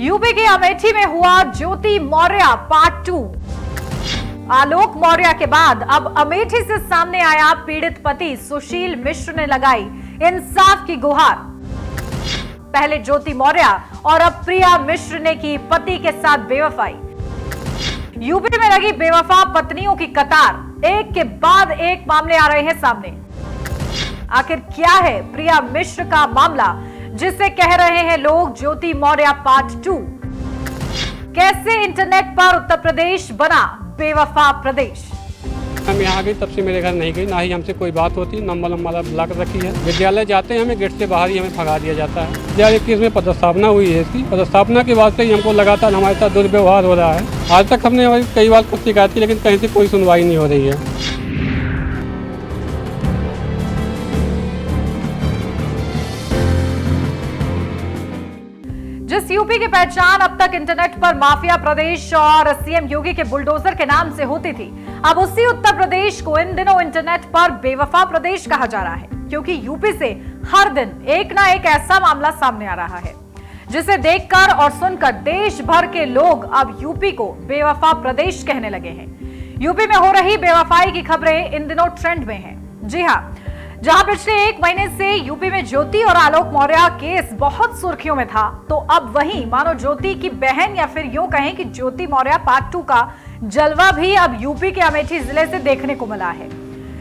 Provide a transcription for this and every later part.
UP के अमेठी में हुआ ज्योति मौर्य पार्ट 2। आलोक मौर्य के बाद अब अमेठी से सामने आया पीड़ित पति सुशील मिश्र ने लगाई इंसाफ की गुहार। पहले ज्योति मौर्य और अब प्रिया मिश्र ने की पति के साथ बेवफाई। यूपी में लगी बेवफा पत्नियों की कतार, एक के बाद एक मामले आ रहे हैं सामने। आखिर क्या है प्रिया मिश्र का मामला जिसे कह रहे हैं लोग ज्योति मौर्य पार्ट 2? कैसे इंटरनेट पर उत्तर प्रदेश बना बेवफा प्रदेश? हम यहाँ गई तब से मेरे घर नहीं गई, ना ही हमसे कोई बात होती, नंबर नंबर ब्लॉक रखी है। विद्यालय जाते हैं हमें गेट से बाहर ही हमें भगा दिया जाता है। 2021 में पदस्थापना हुई है इसकी। पदस्थापना के बाद से ही हमको लगातार हमारे साथ दुर्व्यवहार हो रहा है। आज तक हमने कई बार खुद शिकायत की, लेकिन कहीं से कोई सुनवाई नहीं हो रही है। जिस यूपी की पहचान अब तक इंटरनेट पर माफिया प्रदेश और सीएम योगी के बुलडोजर के नाम से होती थी, अब उसी उत्तर प्रदेश को इन दिनों इंटरनेट पर बेवफा प्रदेश कहा जा रहा है, क्योंकि यूपी से हर दिन एक ना एक ऐसा मामला सामने आ रहा है जिसे देखकर और सुनकर देश भर के लोग अब यूपी को बेवफा प्रदेश कहने लगे हैं। यूपी में हो रही बेवफाई की खबरें इन दिनों ट्रेंड में हैं। जी हां, जहां पिछले एक महीने से यूपी में ज्योति और आलोक मौर्य केस बहुत सुर्खियों में था, तो अब वहीं मानो ज्योति की बहन या फिर यूं कहें कि ज्योति मौर्य पार्ट 2 का जलवा भी अब यूपी के अमेठी जिले से देखने को मिला है।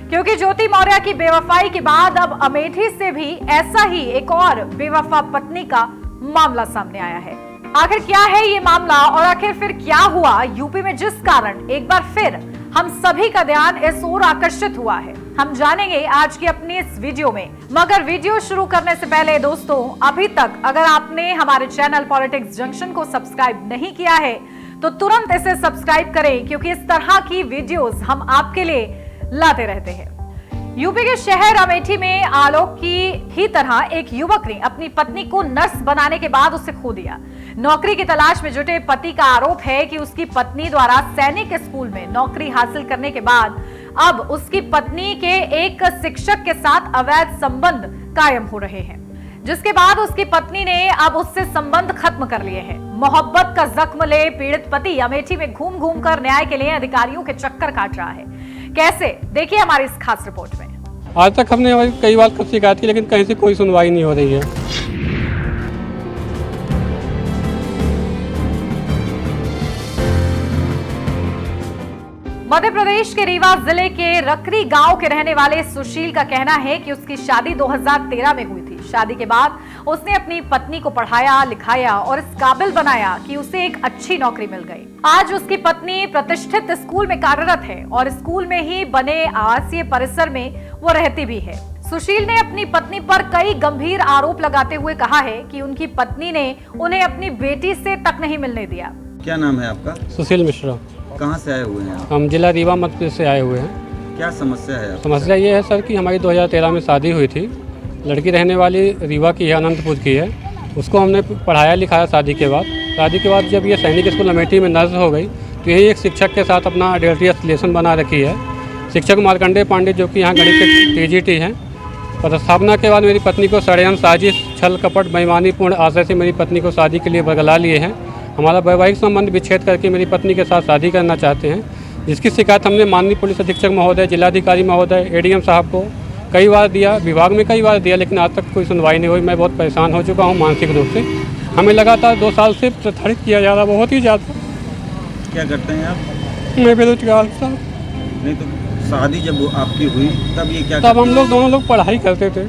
क्योंकि ज्योति मौर्य की बेवफाई के बाद अब अमेठी से भी ऐसा ही एक और बेवफा पत्नी का मामला सामने आया है। आखिर क्या है ये मामला और आखिर फिर क्या हुआ यूपी में जिस कारण एक बार फिर हम सभी का ध्यान इस ओर आकर्षित हुआ है, हम जानेंगे आज की अपनी इस वीडियो में। मगर वीडियो शुरू करने से पहले दोस्तों, अभी तक अगर आपने हमारे चैनल पॉलिटिक्स जंक्शन को सब्सक्राइब नहीं किया है तो तुरंत इसे सब्सक्राइब करें, क्योंकि इस तरह की वीडियोस हम आपके लिए लाते रहते हैं। यूपी के शहर अमेठी में आलोक की ही तरह एक युवक ने अपनी पत्नी को नर्स बनाने के बाद उसे खो दिया। नौकरी की तलाश में जुटे पति का आरोप है कि उसकी पत्नी द्वारा सैनिक स्कूल में नौकरी हासिल करने के बाद अब उसकी पत्नी के एक शिक्षक के साथ अवैध संबंध कायम हो रहे हैं, जिसके बाद उसकी पत्नी ने अब उससे संबंध खत्म कर लिए हैं। मोहब्बत का जख्म ले पीड़ित पति अमेठी में घूम घूम कर न्याय के लिए अधिकारियों के चक्कर काट रहा है। कैसे, देखिए हमारी इस खास रिपोर्ट में। आज तक हमने कई बार खुद शिकायत की, लेकिन कहीं से कोई सुनवाई नहीं हो रही है। मध्य प्रदेश के रीवा जिले के रकरी गांव के रहने वाले सुशील का कहना है कि उसकी शादी 2013 में हुई थी। शादी के बाद उसने अपनी पत्नी को पढ़ाया लिखाया और इस काबिल बनाया कि उसे एक अच्छी नौकरी मिल गई। आज उसकी पत्नी प्रतिष्ठित स्कूल में कार्यरत है और स्कूल में ही बने आवासीय परिसर में वो रहती भी है। सुशील ने अपनी पत्नी पर कई गंभीर आरोप लगाते हुए कहा है कि उनकी पत्नी ने उन्हें अपनी बेटी से तक नहीं मिलने दिया। क्या नाम है आपका? सुशील मिश्रा। कहाँ से आए हुए हैं आप? हम जिला रीवा मध्य प्रदेश से आए हुए हैं। क्या समस्या है? समस्या ये है सर कि हमारी 2013 में शादी हुई थी। लड़की रहने वाली रीवा की है, अनंतपुर की है। उसको हमने पढ़ाया लिखाया शादी के बाद। शादी के बाद जब ये सैनिक स्कूल अमेठी में नर्स हो गई तो यही एक शिक्षक के साथ अपना अडल्ट्रियस रिलेशन बना रखी है। शिक्षक मार्कंडेय पांडे, जो कि यहाँ गणित के TGT हैं। पदस्थापना के बाद मेरी पत्नी को षड्यंत्र, साजिश, छल कपट, बेईमानीपूर्ण आशय से मेरी पत्नी को शादी के लिए बरगला लिए हैं। हमारा वैवाहिक संबंध विच्छेद करके मेरी पत्नी के साथ शादी करना चाहते हैं, जिसकी शिकायत हमने माननीय पुलिस अधीक्षक महोदय, जिलाधिकारी महोदय, ADM साहब को कई बार दिया, विभाग में कई बार दिया, लेकिन आज तक कोई सुनवाई नहीं हुई। मैं बहुत परेशान हो चुका हूँ मानसिक रूप से। हमें लगातार 2 साल से प्रताड़ित किया जा रहा, बहुत ही ज़्यादा। क्या करते हैं आप? मैं बेरोजगार था। नहीं तो शादी जब आपकी हुई तब ये क्या? तब हम लोग दोनों लोग पढ़ाई करते थे।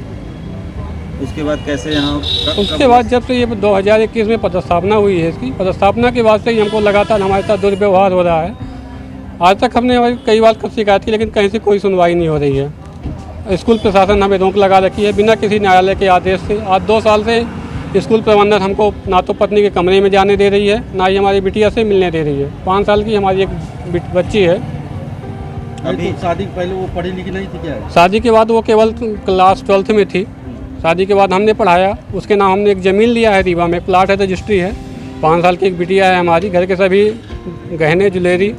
उसके बाद कैसे यहाँ? उसके बाद जब से ये 2021 में पदस्थापना हुई है इसकी, पदस्थापना के बाद से ही हमको लगातार हमारे साथ दुर्व्यवहार हो रहा है। आज तक हमने कई बार खुद शिकायत की, लेकिन कहीं से कोई सुनवाई नहीं हो रही है। स्कूल प्रशासन हमें रोक लगा रखी है बिना किसी न्यायालय के आदेश से। आज 2 साल से स्कूल प्रबंधन हमको ना तो पत्नी के कमरे में जाने दे रही है, ना ही हमारी बिटिया से मिलने दे रही है। 5 साल की हमारी एक बच्ची है। अभी शादी पहले वो पढ़ी लिखी नहीं थी क्या? शादी के बाद वो केवल क्लास 12th में थी। शादी के बाद हमने पढ़ाया, उसके नाम हमने एक ज़मीन लिया है रीवा में, प्लाट है, रजिस्ट्री है। 5 साल की एक बिटिया है हमारी। घर के सभी गहने ज्वेलरी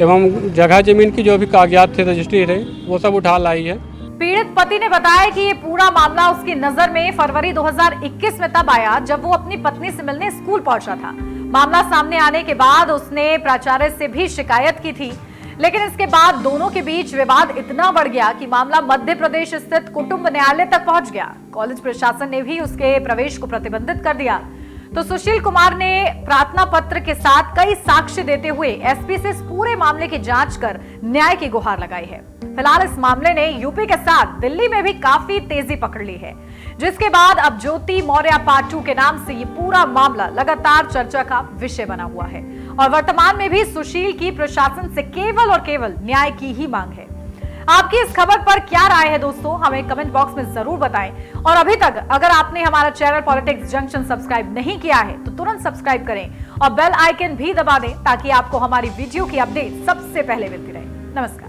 एवं जगह ज़मीन की जो भी कागजात थे, रजिस्ट्री थे, वो सब उठा लाई है। पीड़ित पति ने बताया कि ये पूरा मामला उसकी नजर में फरवरी 2021 में तब आया जब वो अपनी पत्नी से मिलने स्कूल पहुंचा था। मामला सामने आने के बाद उसने प्राचार्य से भी शिकायत की थी, लेकिन इसके बाद दोनों के बीच विवाद इतना बढ़ गया कि मामला मध्य प्रदेश स्थित कुटुंब न्यायालय तक पहुंच गया। कॉलेज प्रशासन ने भी उसके प्रवेश को प्रतिबंधित कर दिया। तो सुशील कुमार ने प्रार्थना पत्र के साथ कई साक्ष्य देते हुए एसपी से इस पूरे मामले की जांच कर न्याय की गुहार लगाई है। फिलहाल इस मामले ने यूपी के साथ दिल्ली में भी काफी तेजी पकड़ ली है, जिसके बाद अब ज्योति मौर्य पार्ट 2 के नाम से ये पूरा मामला लगातार चर्चा का विषय बना हुआ है और वर्तमान में भी सुशील की प्रशासन से केवल और केवल न्याय की ही मांग है। आपकी इस खबर पर क्या राय है दोस्तों, हमें कमेंट बॉक्स में जरूर बताएं। और अभी तक अगर आपने हमारा चैनल पॉलिटिक्स जंक्शन सब्सक्राइब नहीं किया है तो तुरंत सब्सक्राइब करें और बेल आइकन भी दबा दें ताकि आपको हमारी वीडियो की अपडेट सबसे पहले मिलती रहे। नमस्कार।